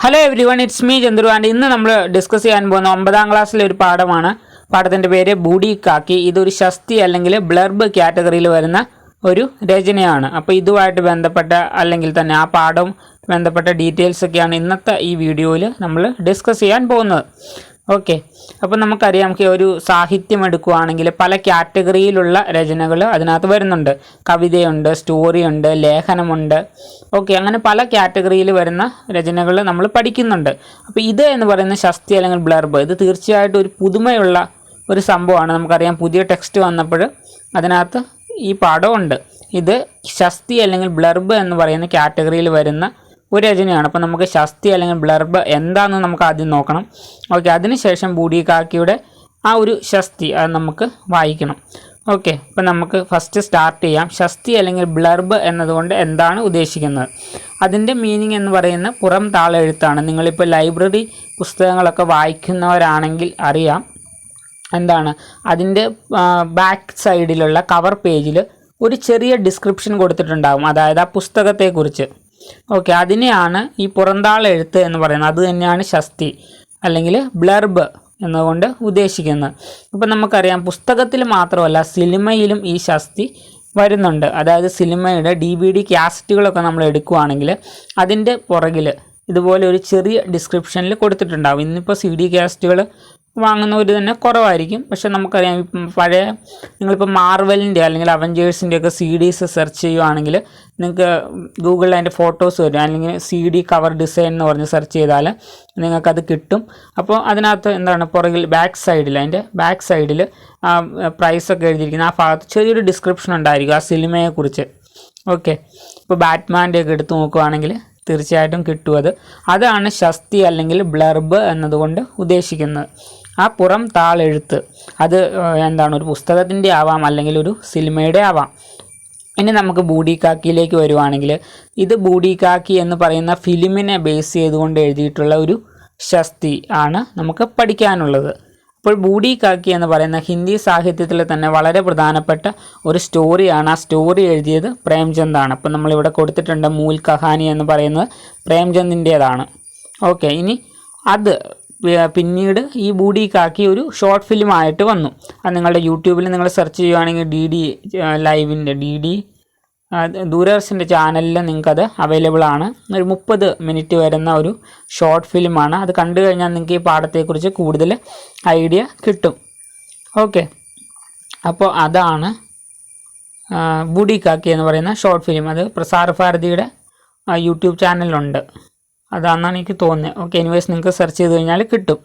Hello every one, it's me Chandru. And ഇന്ന് നമ്മൾ discuss ചെയ്യാൻ പോകുന്ന 9ാം ക്ലാസ്സിലെ ഒരു പാഠമാണ്. പാഠത്തിൻ്റെ പേര് ബൂഡി കാക്കി. ഇതൊരു ശസ്തി അല്ലെങ്കിൽ ബ്ലർബ് കാറ്റഗറിയിൽ വരുന്ന ഒരു രചനയാണ്. അപ്പോൾ ഇതുമായിട്ട് ബന്ധപ്പെട്ട അല്ലെങ്കിൽ തന്നെ ആ പാഠവും ബന്ധപ്പെട്ട ഡീറ്റെയിൽസ് ഒക്കെയാണ് ഇന്നത്തെ ഈ വീഡിയോയിൽ നമ്മൾ ഡിസ്കസ് ചെയ്യാൻ പോകുന്നത്. ഓക്കെ, അപ്പോൾ നമുക്കറിയാം ഒരു സാഹിത്യം എടുക്കുകയാണെങ്കിൽ പല കാറ്റഗറിയിലുള്ള രചനകൾ അതിനകത്ത് വരുന്നുണ്ട്. കവിതയുണ്ട്, സ്റ്റോറിയുണ്ട്, ലേഖനമുണ്ട്. ഓക്കെ, അങ്ങനെ പല കാറ്റഗറിയിൽ വരുന്ന രചനകൾ നമ്മൾ പഠിക്കുന്നുണ്ട്. അപ്പോൾ ഇത് എന്ന് പറയുന്ന ശസ്തി അല്ലെങ്കിൽ ബ്ലർബ്, ഇത് തീർച്ചയായിട്ടും ഒരു പുതുമയുള്ള ഒരു സംഭവമാണ്. നമുക്കറിയാം പുതിയ ടെക്സ്റ്റ് വന്നപ്പോൾ അതിനകത്ത് ഈ പാഠമുണ്ട്. ഇത് ശസ്തി അല്ലെങ്കിൽ ബ്ലർബ് എന്ന് പറയുന്ന കാറ്റഗറിയിൽ വരുന്ന ഒരു രചനയാണ്. അപ്പോൾ നമുക്ക് ശസ്തി അല്ലെങ്കിൽ ബ്ലർബ് എന്താണെന്ന് നമുക്ക് ആദ്യം നോക്കണം. ഓക്കെ, അതിനുശേഷം ബൂഡി കാക്കിയുടെ ആ ഒരു ശസ്തി അത് നമുക്ക് വായിക്കണം. ഓക്കെ, അപ്പോൾ നമുക്ക് ഫസ്റ്റ് സ്റ്റാർട്ട് ചെയ്യാം. ശസ്തി അല്ലെങ്കിൽ ബ്ലർബ് എന്നതുകൊണ്ട് എന്താണ് ഉദ്ദേശിക്കുന്നത്? അതിൻ്റെ മീനിങ് എന്ന് പറയുന്ന പുറം താളെഴുത്താണ്. നിങ്ങളിപ്പോൾ ലൈബ്രറി പുസ്തകങ്ങളൊക്കെ വായിക്കുന്നവരാണെങ്കിൽ അറിയാം എന്താണ് അതിൻ്റെ ബാക്ക് സൈഡിലുള്ള കവർ പേജിൽ ഒരു ചെറിയ ഡിസ്ക്രിപ്ഷൻ കൊടുത്തിട്ടുണ്ടാകും, അതായത് ആ പുസ്തകത്തെക്കുറിച്ച്. ഓക്കെ, അതിനെയാണ് ഈ പുറന്താൾ എഴുത്ത് എന്ന് പറയുന്നത്. അത് തന്നെയാണ് ശസ്തി അല്ലെങ്കിൽ ബ്ലർബ് എന്നുകൊണ്ട് ഉദ്ദേശിക്കുന്നത്. അപ്പം നമുക്കറിയാം പുസ്തകത്തിൽ മാത്രമല്ല സിനിമയിലും ഈ ശസ്തി വരുന്നുണ്ട്. അതായത് സിനിമയുടെ DVD കാസറ്റുകളൊക്കെ നമ്മൾ എടുക്കുകയാണെങ്കിൽ അതിൻ്റെ പുറകിൽ ഇതുപോലെ ഒരു ചെറിയ ഡിസ്ക്രിപ്ഷനിൽ കൊടുത്തിട്ടുണ്ടാകും. ഇന്നിപ്പോൾ CD കാസറ്റുകൾ വാങ്ങുന്നവർ തന്നെ കുറവായിരിക്കും. പക്ഷെ നമുക്കറിയാം പഴയ നിങ്ങളിപ്പോൾ മാർവലിൻ്റെ അല്ലെങ്കിൽ അവഞ്ചേഴ്സിൻ്റെ ഒക്കെ CDs സെർച്ച് ചെയ്യുകയാണെങ്കിൽ നിങ്ങൾക്ക് ഗൂഗിളിൽ അതിൻ്റെ ഫോട്ടോസ് വരും, അല്ലെങ്കിൽ CD കവർ ഡിസൈൻ എന്ന് പറഞ്ഞ് സെർച്ച് ചെയ്താൽ നിങ്ങൾക്കത് കിട്ടും. അപ്പോൾ അതിനകത്ത് എന്താണ് പുറകിൽ അതിൻ്റെ ബാക്ക് സൈഡിൽ പ്രൈസൊക്കെ എഴുതിയിരിക്കുന്ന ആ ഭാഗത്ത് ചെറിയൊരു ഡിസ്ക്രിപ്ഷൻ ഉണ്ടായിരിക്കും ആ സിനിമയെക്കുറിച്ച്. ഓക്കെ, ഇപ്പോൾ ബാറ്റ്മാൻ്റെ ഒക്കെ എടുത്ത് നോക്കുകയാണെങ്കിൽ തീർച്ചയായിട്ടും കിട്ടും. അതാണ് ശസ്തി അല്ലെങ്കിൽ ബ്ലർബ് എന്നതുകൊണ്ട് ഉദ്ദേശിക്കുന്നത്. ആ പുറം താളെഴുത്ത് അത് എന്താണ് ഒരു പുസ്തകത്തിൻ്റെ ആവാം അല്ലെങ്കിൽ ഒരു സിനിമയുടെ ആവാം. ഇനി നമുക്ക് ബൂഡി കാക്കിയിലേക്ക് വരുവാണെങ്കിൽ ഇത് ബൂഡി കാക്കി എന്ന് പറയുന്ന ഫിലിമിനെ ബേസ് ചെയ്തുകൊണ്ട് എഴുതിയിട്ടുള്ള ഒരു ശസ്തി ആണ് നമുക്ക് പഠിക്കാനുള്ളത്. അപ്പോൾ ബൂഡി കാക്കി എന്ന് പറയുന്ന ഹിന്ദി സാഹിത്യത്തിൽ തന്നെ വളരെ പ്രധാനപ്പെട്ട ഒരു സ്റ്റോറിയാണ്. ആ സ്റ്റോറി എഴുതിയത് പ്രേംചന്ദാണ്. അപ്പോൾ നമ്മളിവിടെ കൊടുത്തിട്ടുണ്ട് മൂൽ കഹാനി എന്ന് പറയുന്നത് പ്രേംചന്ദിൻ്റേതാണ്. ഓക്കെ, ഇനി അത് പിന്നീട് ഈ ബൂഡി കാക്കി ഒരു ഷോർട്ട് ഫിലിമായിട്ട് വന്നു. അത് നിങ്ങളുടെ യൂട്യൂബിൽ നിങ്ങൾ സെർച്ച് ചെയ്യുകയാണെങ്കിൽ DD ലൈവിൻ്റെ ദൂരദർശൻ്റെ ചാനലിൽ നിങ്ങൾക്കത് അവൈലബിൾ ആണ്. ഒരു 30 മിനിറ്റ് വരുന്ന ഒരു ഷോർട്ട് ഫിലിമാണ്. അത് കണ്ടു കഴിഞ്ഞാൽ നിങ്ങൾക്ക് ഈ പാഠത്തെക്കുറിച്ച് കൂടുതൽ ഐഡിയ കിട്ടും. ഓക്കെ, അപ്പോൾ അതാണ് ബൂഡി കാക്കി എന്ന് പറയുന്ന ഷോർട്ട് ഫിലിം. അത് പ്രസാർ ഭാരതിയുടെ യൂട്യൂബ് ചാനലിലുണ്ട്. അതാണെന്നാണ് എനിക്ക് തോന്നുന്നത്. ഓക്കെ, എനിവേസ് നിങ്ങൾക്ക് സെർച്ച് ചെയ്ത് കഴിഞ്ഞാൽ കിട്ടും.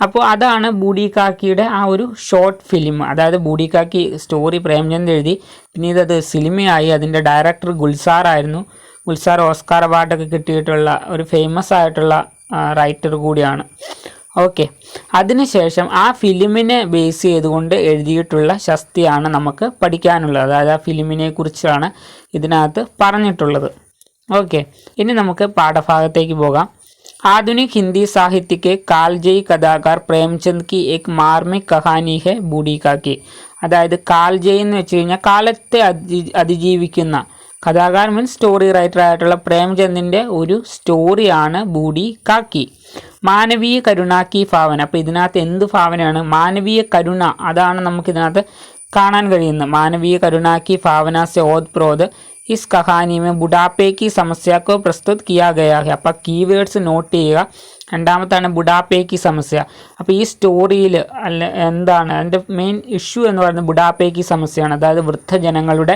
അപ്പോൾ അതാണ് ബൂഡി കാക്കിയുടെ ആ ഒരു ഷോർട്ട് ഫിലിം. അതായത് ബൂഡി കാക്കി സ്റ്റോറി പ്രേംചന്ദ് എഴുതി, പിന്നീട് അത് സിനിമയായി. അതിൻ്റെ ഡയറക്ടർ ഗുൽസാർ ആയിരുന്നു. ഗുൽസാർ ഓസ്കാർ അവാർഡൊക്കെ കിട്ടിയിട്ടുള്ള ഒരു ഫേമസ് ആയിട്ടുള്ള റൈറ്റർ കൂടിയാണ്. ഓക്കെ, അതിനുശേഷം ആ ഫിലിമിനെ ബേസ് ചെയ്തുകൊണ്ട് എഴുതിയിട്ടുള്ള ശസ്തിയാണ് നമുക്ക് പഠിക്കാനുള്ളത്. അതായത് ആ ഫിലിമിനെ കുറിച്ചാണ് ഇതിനകത്ത് പറഞ്ഞിട്ടുള്ളത്. ओके, इनी नमुक पाठभागത്തേക്ക് പോകാം. आधुनिक हिंदी साहित्य के कालजयी कथाकार प्रेमचंद की एक मार्मिक कहानी है बूढ़ी काकी. അതായത് കാൽജയ് എന്ന് വെച്ച് കഴിഞ്ഞാൽ കാലത്തെ അതിജീവിക്കുന്ന കഥാകാരൻ മീൻസ് സ്റ്റോറി റൈറ്റർ ആയിട്ടുള്ള പ്രേംചന്ദിൻ്റെ ഒരു സ്റ്റോറിയാണ് ബൂഡി കാക്കി. മാനവീയ കരുണാക്കി ഭാവന. അപ്പോൾ ഇതിനകത്ത് എന്ത് ഭാവനയാണ്? മാനവീയ കരുണ, അതാണ് നമുക്കിതിനകത്ത് കാണാൻ കഴിയുന്നത്. മാനവീയ കരുണാക്കി ഭാവന से ओतप्रोत इस कहानी में बुढ़ापे की समस्या को प्रस्तुत किया गया है. അപ്പോൾ കീവേഡ്സ് നോട്ട് ചെയ്യുക. രണ്ടാമത്താണ് ബുഡാപ്പേ की സമസ്യ. അപ്പോൾ ഈ സ്റ്റോറിയിൽ എന്താണ് അതിൻ്റെ മെയിൻ ഇഷ്യൂ എന്ന് പറയുന്നത് ബുഡാപ്പേ की സമസ്യയാണ്. അതായത് വൃദ്ധജനങ്ങളുടെ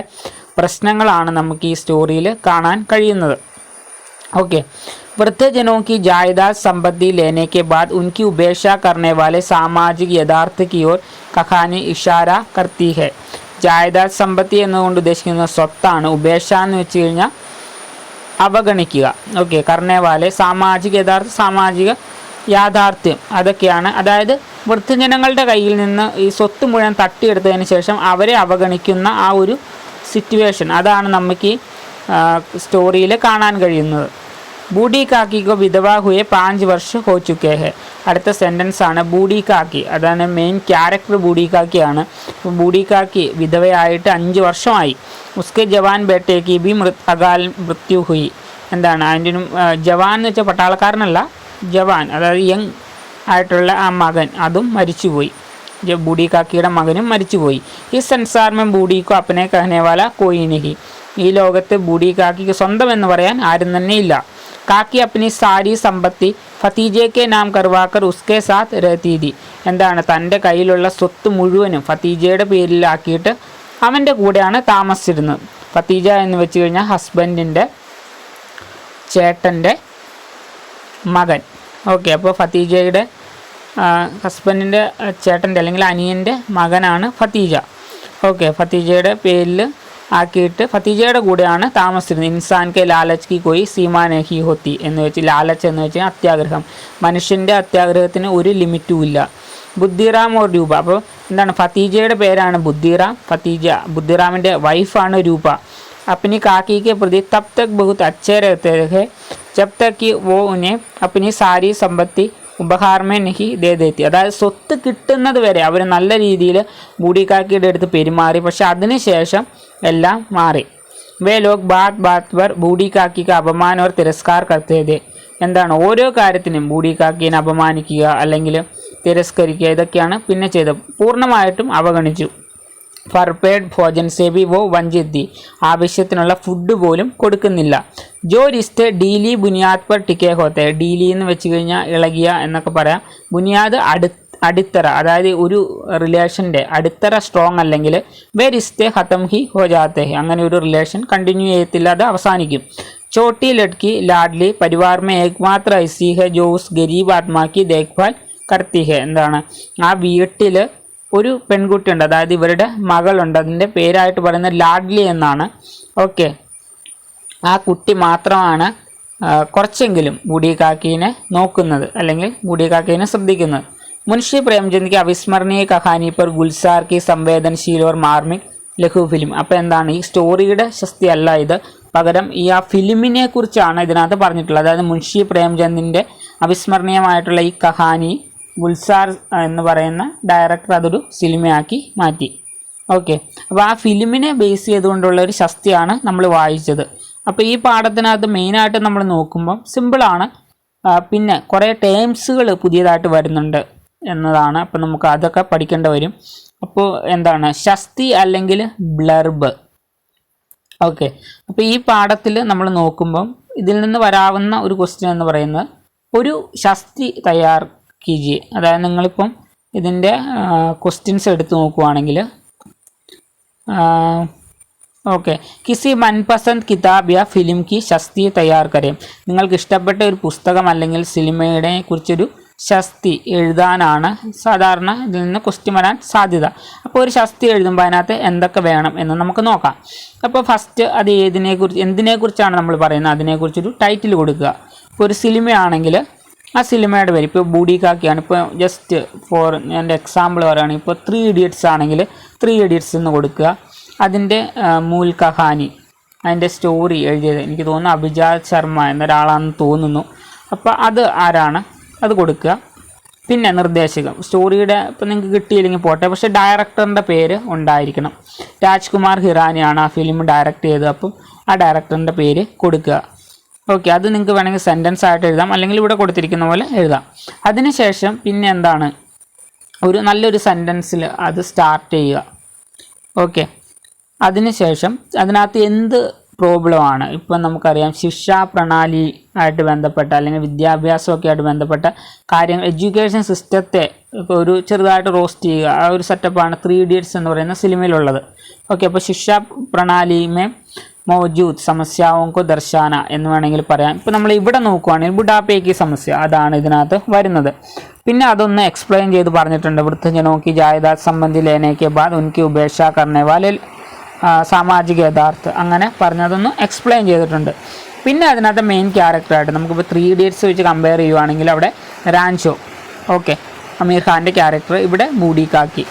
പ്രശ്നങ്ങളാണ് നമുക്ക് ഈ സ്റ്റോറിയിൽ കാണാൻ കഴിയുന്നത്. ओके, वृद्धजनों की जायदाद संपत्ति लेने के बाद उनकी उपेक्षा करने वाले सामाजिक यथार्थ की ओर कहानी इशारा करती है. ജായദാദ് സമ്പത്തി എന്നുകൊണ്ട് ഉദ്ദേശിക്കുന്ന സ്വത്താണ്. ഉപേക്ഷ എന്ന് വെച്ച് കഴിഞ്ഞാൽ അവഗണിക്കുക. ഓക്കെ, കർണേവാലെ സാമാജിക യാഥാർത്ഥ്യം അതൊക്കെയാണ്. അതായത് വൃദ്ധജനങ്ങളുടെ കയ്യിൽ നിന്ന് ഈ സ്വത്ത് മുഴുവൻ തട്ടിയെടുത്തതിന് ശേഷം അവരെ അവഗണിക്കുന്ന ആ ഒരു സിറ്റുവേഷൻ, അതാണ് നമുക്ക് ഈ സ്റ്റോറിയിൽ കാണാൻ കഴിയുന്നത്. बूढ़ी काकी को विधवा हुए 5 वर्ष हो चुके हैं. അടുത്ത സെൻറ്റൻസ് ആണ് ബൂഡി കാക്കി. അതാണ് മെയിൻ ക്യാരക്ടർ ബൂഡി കാക്കിയാണ്. ബൂഡി കാക്കി വിധവയായിട്ട് 5 വർഷമായി. ഉസ്കെ ജവാൻ ബേട്ടേക്ക് ബി അകാൽ മൃത്യു ഹുയി. എന്താണ് അതിൻ്റെ ജവാൻ എന്ന് വെച്ചാൽ പട്ടാളക്കാരനല്ല, ജവാൻ അതായത് യങ് ആയിട്ടുള്ള ആ മകൻ അതും മരിച്ചുപോയി. ബൂഡി കാക്കിയുടെ മകനും മരിച്ചുപോയി. ഈ സംസാർ में बूढ़ी को अपने कहने वाला कोई नहीं. ഈ ലോകത്ത് ബൂഡി കാക്കിക്ക് സ്വന്തം എന്ന് പറയാൻ ആരും തന്നെ ഇല്ല. കാക്കി अपनी सारी संपत्ति ഫത്തീജെ കെ നാം കർവാക്കർ ഉസ്കെ സാത്ത് രഹത്തി थी. എന്താണ്, തൻ്റെ കയ്യിലുള്ള സ്വത്ത് മുഴുവനും ഫത്തീജയുടെ പേരിലാക്കിയിട്ട് അവൻ്റെ കൂടെയാണ് താമസിച്ചിരുന്നത്. ഫത്തീജ എന്ന് വെച്ച് കഴിഞ്ഞാൽ ഹസ്ബൻഡിൻ്റെ ചേട്ടൻ്റെ മകൻ. ഓക്കെ, അപ്പോൾ ഫത്തീജയുടെ ഹസ്ബൻഡിൻ്റെ ചേട്ടൻ്റെ അല്ലെങ്കിൽ അനിയൻ്റെ മകനാണ് ഫത്തീജ. ഓക്കെ, ഫത്തീജയുടെ പേരിൽ ആക്കിയിട്ട് ഫത്തീജയുടെ കൂടെയാണ് താമസിച്ചിരുന്നത്. ഇൻസാൻ കെ ലാലച്ച് കി കോയി സീമാ നഹി ഹോത്തി എന്ന് വെച്ച്, ലാലച്ച് എന്ന് വെച്ചാൽ അത്യാഗ്രഹം. മനുഷ്യൻ്റെ അത്യാഗ്രഹത്തിന് ഒരു ലിമിറ്റും ഇല്ല. ബുദ്ധിറാം ഓർ രൂപ, അപ്പോൾ എന്താണ്, ഫത്തീജയുടെ പേരാണ് ബുദ്ധിറാം. ബുദ്ധിറാമിൻ്റെ വൈഫാണ് രൂപ. अपनी काकी के प्रति तब तक बहुत अच्छे रहते रहे जब तक कि वो उन्हें अपनी सारी संपत्ति ഉപഹാർ മേ നഹി ദേ ദേത്തി. അതായത് സ്വത്ത് കിട്ടുന്നത് വരെ അവർ നല്ല രീതിയിൽ ബൂഡി കാക്കിയുടെ അടുത്ത് പെരുമാറി. പക്ഷെ അതിനുശേഷം എല്ലാം മാറി. വേ ലോക് ബാത് ബാത് പർ ബൂഡി കാക്കിക്ക് അപമാനം ഓർ തിരസ്കാർ കർത്തേതേ. എന്താണ്, ഓരോ കാര്യത്തിനും ബൂഡി കാക്കിനെ അപമാനിക്കുക അല്ലെങ്കിൽ തിരസ്കരിക്കുക, ഇതൊക്കെയാണ് പിന്നെ ചെയ്തത്. പൂർണ്ണമായിട്ടും അവഗണിച്ചു. ഫർപേഡ് ഭോജൻ സേബി വോ വഞ്ചിത്തി. ആവശ്യത്തിനുള്ള ഫുഡ് പോലും കൊടുക്കുന്നില്ല. ജോ റിസ്തെ ഡീലി ബുനിയാദ് പർ ടിക്കെ ഹോത്തെ. ഡീലി എന്ന് വെച്ച് കഴിഞ്ഞാൽ ഇളകിയ എന്നൊക്കെ പറയാം. ബുനിയാദ് അടിത്തറ, അതായത് ഒരു റിലേഷൻ്റെ അടിത്തറ സ്ട്രോങ് അല്ലെങ്കിൽ വേ റിസ്തെ ഖത്തം ഹി ഹോ ജാത്തെ ഹെ. അങ്ങനെ ഒരു റിലേഷൻ കണ്ടിന്യൂ ചെയ്യത്തില്ല, അത് അവസാനിക്കും. ചോട്ടി ലഡ്കി ലാഡ്ലി പരിവാർ മേ ഏക്മാത്ര ഐസി ഹെ ജോ ഉസ് ഗരീബ് ആത്മാക്കി ദേഖ്ഭാൽ കർത്തി ഹെ. എന്താണ്, ആ വീട്ടിൽ ഒരു പെൺകുട്ടിയുണ്ട്, അതായത് ഇവരുടെ മകളുണ്ട്. അതിൻ്റെ പേരായിട്ട് പറയുന്നത് ലാഡ്ലി എന്നാണ്. ഓക്കെ, ആ കുട്ടി മാത്രമാണ് കുറച്ചെങ്കിലും ബൂഡി കാക്കീനെ നോക്കുന്നത് അല്ലെങ്കിൽ ബൂഡി കാക്കീനെ ശ്രദ്ധിക്കുന്നത്. മുൻഷി പ്രേംചന്ദ് की अविस्मरणीय कहानी पर गुलजार की संवेदनशील और मार्मिक ലഘു ഫിലിം. അപ്പോൾ എന്താണ്, ഈ സ്റ്റോറിയുടെ ശക്തി അല്ല ഇത്, പകരം ഈ ആ ഫിലിമിനെ കുറിച്ചാണ് ഇതിനകത്ത് പറഞ്ഞിട്ടുള്ളത്. അതായത് മുൻഷി പ്രേംചന്ദിൻ്റെ അവിസ്മരണീയമായിട്ടുള്ള ഈ കഹാനി ഗുൽസാർ എന്ന് പറയുന്ന ഡയറക്ടർ അതൊരു സിനിമയാക്കി മാറ്റി. ഓക്കെ, അപ്പോൾ ആ ഫിലിമിനെ ബേസ് ചെയ്തുകൊണ്ടുള്ള ഒരു ശക്തിയാണ് നമ്മൾ വായിച്ചത്. അപ്പോൾ ഈ പാഠത്തിനകത്ത് മെയിനായിട്ട് നമ്മൾ നോക്കുമ്പം സിമ്പിളാണ്, പിന്നെ കുറേ ടേംസുകൾ പുതിയതായിട്ട് വരുന്നുണ്ട് എന്നതാണ്. അപ്പോൾ നമുക്ക് അതൊക്കെ പഠിക്കേണ്ടി വരും. അപ്പോൾ എന്താണ് ശക്തി അല്ലെങ്കിൽ ബ്ലർബ്. ഓക്കെ, അപ്പോൾ ഈ പാഠത്തിൽ നമ്മൾ നോക്കുമ്പം ഇതിൽ നിന്ന് വരാവുന്ന ഒരു ക്വസ്റ്റ്യൻ എന്ന് പറയുന്നത് ഒരു ശക്തി തയ്യാർ കീജിയെ. അതായത് നിങ്ങളിപ്പം ഇതിൻ്റെ ക്വസ്റ്റ്യൻസ് എടുത്ത് നോക്കുവാണെങ്കിൽ ഓക്കെ, കിസി മൻപസന്ദ് കിതാബ് യാ ഫിലിം കി ശക്തി തയ്യാർ കരേം. നിങ്ങൾക്ക് ഇഷ്ടപ്പെട്ട ഒരു പുസ്തകം അല്ലെങ്കിൽ സിനിമയുടെ കുറിച്ചൊരു ശക്തി എഴുതാനാണ് സാധാരണ ഇതിൽ നിന്ന് ക്വസ്റ്റ്യൻ വരാൻ സാധ്യത. അപ്പോൾ ഒരു ശക്തി എഴുതുമ്പോൾ അതിനകത്ത് എന്തൊക്കെ വേണം എന്ന് നമുക്ക് നോക്കാം. അപ്പോൾ ഫസ്റ്റ് അത് എന്തിനെക്കുറിച്ചാണ് നമ്മൾ പറയുന്നത് അതിനെക്കുറിച്ചൊരു ടൈറ്റിൽ കൊടുക്കുക. ഇപ്പോൾ ഒരു സിനിമയാണെങ്കിൽ ആ സിനിമയുടെ പേര്, ഇപ്പോൾ ബൂഡി കാക്കിയാണ്. ഇപ്പോൾ ജസ്റ്റ് ഫോർ എൻ്റെ എക്സാമ്പിൾ പറയുകയാണെങ്കിൽ ഇപ്പോൾ 3 ഇഡിയറ്റ്സ് ആണെങ്കിൽ 3 ഇഡിയറ്റ്സ് എന്ന് കൊടുക്കുക. അതിൻ്റെ മൂൽ കഹാനി, അതിൻ്റെ സ്റ്റോറി എഴുതിയത് എനിക്ക് തോന്നുന്നു അഭിജാത് ശർമ്മ എന്നൊരാളാണെന്ന് തോന്നുന്നു. അപ്പോൾ അത് ആരാണ് അത് കൊടുക്കുക. പിന്നെ നിർദ്ദേശകം, സ്റ്റോറിയുടെ ഇപ്പോൾ നിങ്ങൾക്ക് കിട്ടിയില്ലെങ്കിൽ പോട്ടെ, പക്ഷേ ഡയറക്ടറിൻ്റെ പേര് ഉണ്ടായിരിക്കണം. രാജ്കുമാർ ഹിറാനിയാണ് ആ ഫിലിം ഡയറക്റ്റ് ചെയ്തത്, അപ്പം ആ ഡയറക്ടറിൻ്റെ പേര് കൊടുക്കുക. ഓക്കെ, അത് നിങ്ങൾക്ക് വേണമെങ്കിൽ സെൻറ്റൻസ് ആയിട്ട് എഴുതാം, അല്ലെങ്കിൽ ഇവിടെ കൊടുത്തിരിക്കുന്ന പോലെ എഴുതാം. അതിനുശേഷം പിന്നെ എന്താണ്, ഒരു നല്ലൊരു സെൻറ്റൻസിൽ അത് സ്റ്റാർട്ട് ചെയ്യുക. ഓക്കെ, അതിനുശേഷം അതിനകത്ത് എന്ത് പ്രോബ്ലമാണ്, ഇപ്പം നമുക്കറിയാം ശിക്ഷാ പ്രണാലി ആയിട്ട് ബന്ധപ്പെട്ട അല്ലെങ്കിൽ വിദ്യാഭ്യാസമൊക്കെ ആയിട്ട് ബന്ധപ്പെട്ട കാര്യങ്ങൾ, എഡ്യൂക്കേഷൻ സിസ്റ്റത്തെ ഒരു ചെറുതായിട്ട് റോസ്റ്റ് ചെയ്യുക. ആ ഒരു സെറ്റപ്പാണ് 3 ഇഡിയറ്റ്സ് എന്ന് പറയുന്ന സിനിമയിലുള്ളത്. ഓക്കെ, അപ്പോൾ ശിക്ഷാ പ്രണാലിമേ മൗജൂദ് സമസ്യാവോങ്കോ ദർശാന എന്ന് വേണമെങ്കിൽ പറയാം. ഇപ്പോൾ നമ്മൾ ഇവിടെ നോക്കുവാണെങ്കിൽ ബുഡാപ്പേക്ക് സമസ്യ, അതാണ് ഇതിനകത്ത് വരുന്നത്. പിന്നെ അതൊന്ന് എക്സ്പ്ലെയിൻ ചെയ്ത് പറഞ്ഞിട്ടുണ്ട്. വൃദ്ധജനോക്കി ജായദാദ് സംബന്ധി ലേനേക്ക് ബാദ് ഉൻകി ഉപേക്ഷ കർണേ വാലെ സാമാജിക യഥാർത്ഥ, അങ്ങനെ പറഞ്ഞതൊന്ന് എക്സ്പ്ലെയിൻ ചെയ്തിട്ടുണ്ട്. പിന്നെ അതിനകത്ത് മെയിൻ ക്യാരക്ടറായിട്ട് നമുക്കിപ്പോൾ 3 ഇഡിയറ്റ്സ് വെച്ച് കമ്പയർ ചെയ്യുവാണെങ്കിൽ അവിടെ റാൻചോ, ഓക്കെ, അമീർ ഖാൻ്റെ ക്യാരക്ടർ, ഇവിടെ ബൂഡി കാക്കി.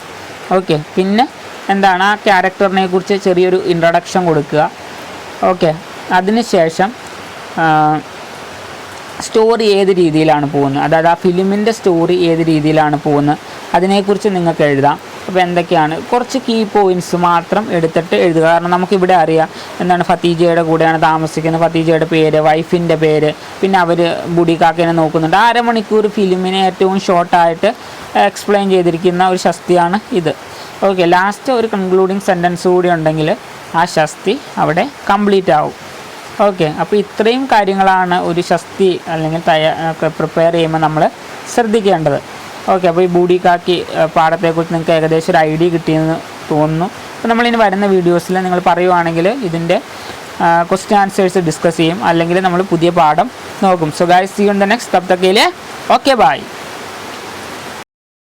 ഓക്കെ, പിന്നെ എന്താണ് ആ ക്യാരക്ടറിനെ കുറിച്ച് ചെറിയൊരു ഇൻട്രൊഡക്ഷൻ കൊടുക്കുക. ഓക്കെ, അതിനുശേഷം സ്റ്റോറി ഏത് രീതിയിലാണ് പോകുന്നത്, അതായത് ആ ഫിലിമിൻ്റെ സ്റ്റോറി ഏത് രീതിയിലാണ് പോകുന്നത് അതിനെക്കുറിച്ച് നിങ്ങൾക്ക് എഴുതാം. അപ്പോൾ എന്തൊക്കെയാണ് കുറച്ച് കീ പോയിൻറ്റ്സ് മാത്രം എടുത്തിട്ട് എഴുതുക. കാരണം നമുക്കിവിടെ അറിയാം എന്താണ് ഫത്തീജയുടെ കൂടെയാണ് താമസിക്കുന്നത്, ഫത്തീജയുടെ പേര്, വൈഫിൻ്റെ പേര്, പിന്നെ അവർ ബുഡിക്കാക്കിനെ നോക്കുന്നുണ്ട്. അരമണിക്കൂർ ഫിലിമിനെ ഏറ്റവും ഷോർട്ടായിട്ട് എക്സ്പ്ലെയിൻ ചെയ്തിരിക്കുന്ന ഒരു ശസ്തിയാണ് ഇത്. ഓക്കെ, ലാസ്റ്റ് ഒരു കൺക്ലൂഡിങ് സെൻറ്റൻസ് കൂടി ഉണ്ടെങ്കിൽ ആ ശസ്തി അവിടെ കംപ്ലീറ്റ് ആവും. ഓക്കെ, അപ്പോൾ ഇത്രയും കാര്യങ്ങളാണ് ഒരു ശസ്തി അല്ലെങ്കിൽ പ്രിപ്പയർ ചെയ്യുമ്പോൾ നമ്മൾ ശ്രദ്ധിക്കേണ്ടത്. ഓക്കെ, അപ്പോൾ ഈ ബൂഡിക്കാക്കി പാഠത്തെക്കുറിച്ച് നിങ്ങൾക്ക് ഏകദേശം ഒരു ഐഡിയ കിട്ടിയെന്ന് തോന്നുന്നു. അപ്പോൾ നമ്മളിനി വരുന്ന വീഡിയോസിൽ നിങ്ങൾ പറയുവാണെങ്കിൽ ഇതിൻ്റെ ക്വസ്റ്റ്യൻ ആൻസേഴ്സ് ഡിസ്കസ് ചെയ്യും, അല്ലെങ്കിൽ നമ്മൾ പുതിയ പാഠം നോക്കും. So guys, see you in the next. തബ് തക് के लिए ओके बाय.